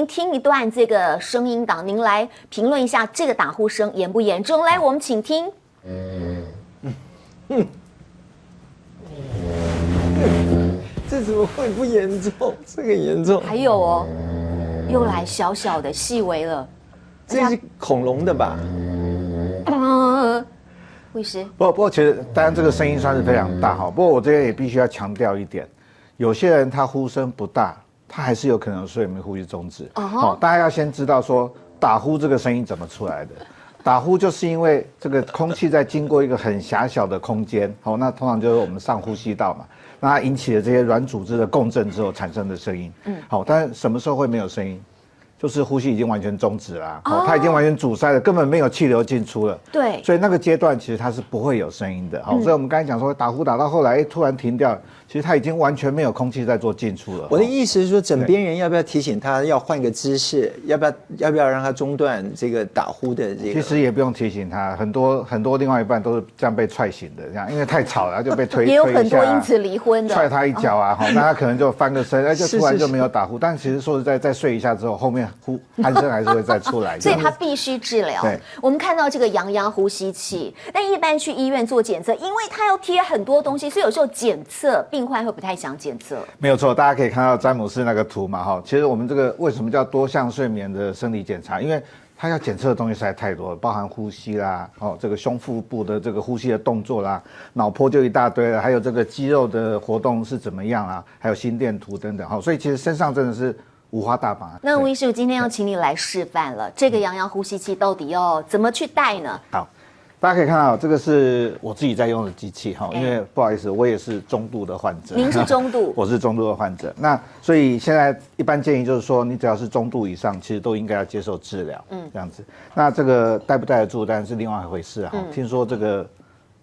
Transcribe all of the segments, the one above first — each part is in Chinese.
您听一段这个声音档，您来评论一下这个打呼声严不严重？来，我们请听。这怎么会不严重？这个严重。还有哦，又来小小的、细微了。这是恐龙的吧？护师，不过其实当然这个声音算是非常大哈。不过我这边也必须要强调一点，有些人他呼声不大，他还是有可能睡眠呼吸中止。好，大家要先知道说打呼这个声音怎么出来的。打呼就是因为这个空气在经过一个很狭小的空间，好，那通常就是我们上呼吸道嘛，那它引起了这些软组织的共振之后产生的声音。好，但是什么时候会没有声音？就是呼吸已经完全终止了，它已经完全阻塞了，根本没有气流进出了。对，所以那个阶段其实它是不会有声音的。好，所以我们刚才讲说打呼打到后来，突然停掉，其实它已经完全没有空气在做进出了。我的意思是说，枕边人要不要提醒他要换个姿势？要不要让他中断这个打呼的这个？其实也不用提醒他，很多另外一半都是这样被踹醒的，这样因为太吵了就被推。也有很多因此离婚的，踹他一脚啊，好，那他可能就翻个身，就突然就没有打呼。但其实说实在，再睡一下之后，后面鼾声还是会再出来。所以他必须治疗。对，我们看到这个阳压呼吸器，但一般去医院做检测，因为他要贴很多东西，所以有时候检测病患会不太想检测。没有错，大家可以看到詹姆斯那个图嘛，哈，其实我们这个为什么叫多项睡眠的生理检查？因为它要检测的东西实在太多了，包含呼吸啦，这个胸腹部的这个呼吸的动作啦，脑波就一大堆了，还有这个肌肉的活动是怎么样啊，还有心电图等等，所以其实身上真的是五花大绑。那吴医师，我今天要请你来示范了，这个阳压呼吸器到底要怎么去戴呢？好。大家可以看到，这个是我自己在用的机器哈，因为不好意思，我也是中度的患者。您是中度，我是中度的患者。那所以现在一般建议就是说，你只要是中度以上，其实都应该要接受治疗。这样子。那这个戴不戴得住，当然是另外一回事哈。听说这个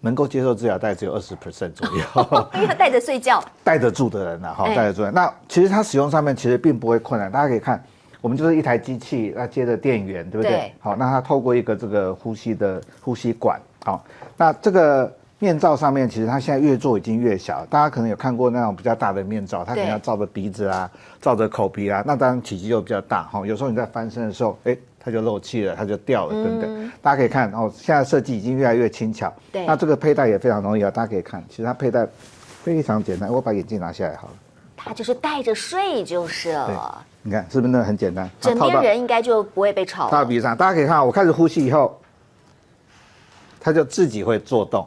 能够接受治疗，大概只有20% 左右，因为他戴着睡觉，戴得住的人呢，戴得住的人。那其实它使用上面其实并不会困难，大家可以看。我们就是一台机器，那接着电源，对不对？对。好，那它透过一个这个呼吸管，好，那这个面罩上面其实它现在越做已经越小，大家可能有看过那种比较大的面罩，它可能要罩着鼻子啊，罩着口鼻啊，那当然体积就比较大，哈，有时候你在翻身的时候，它就漏气了，它就掉了，等等。大家可以看，现在设计已经越来越轻巧，对。那这个佩戴也非常容易啊，大家可以看，其实它佩戴非常简单，我把眼镜拿下来好了。它就是戴着睡就是了。你看是不是那很简单？枕边人应该就不会被吵。套到鼻子上，大家可以看，我开始呼吸以后，它就自己会做动。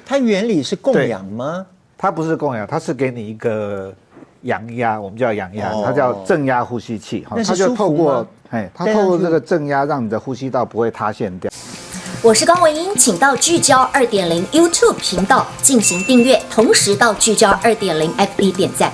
它原理是供氧吗？它不是供氧，它是给你一个阳压，我们叫阳压，它叫正压呼吸器。它就透过它透过这个正压，让你的呼吸道不会塌陷掉。我是高文英，请到聚焦2.0 YouTube 频道进行订阅，同时到聚焦2.0 FB 点赞。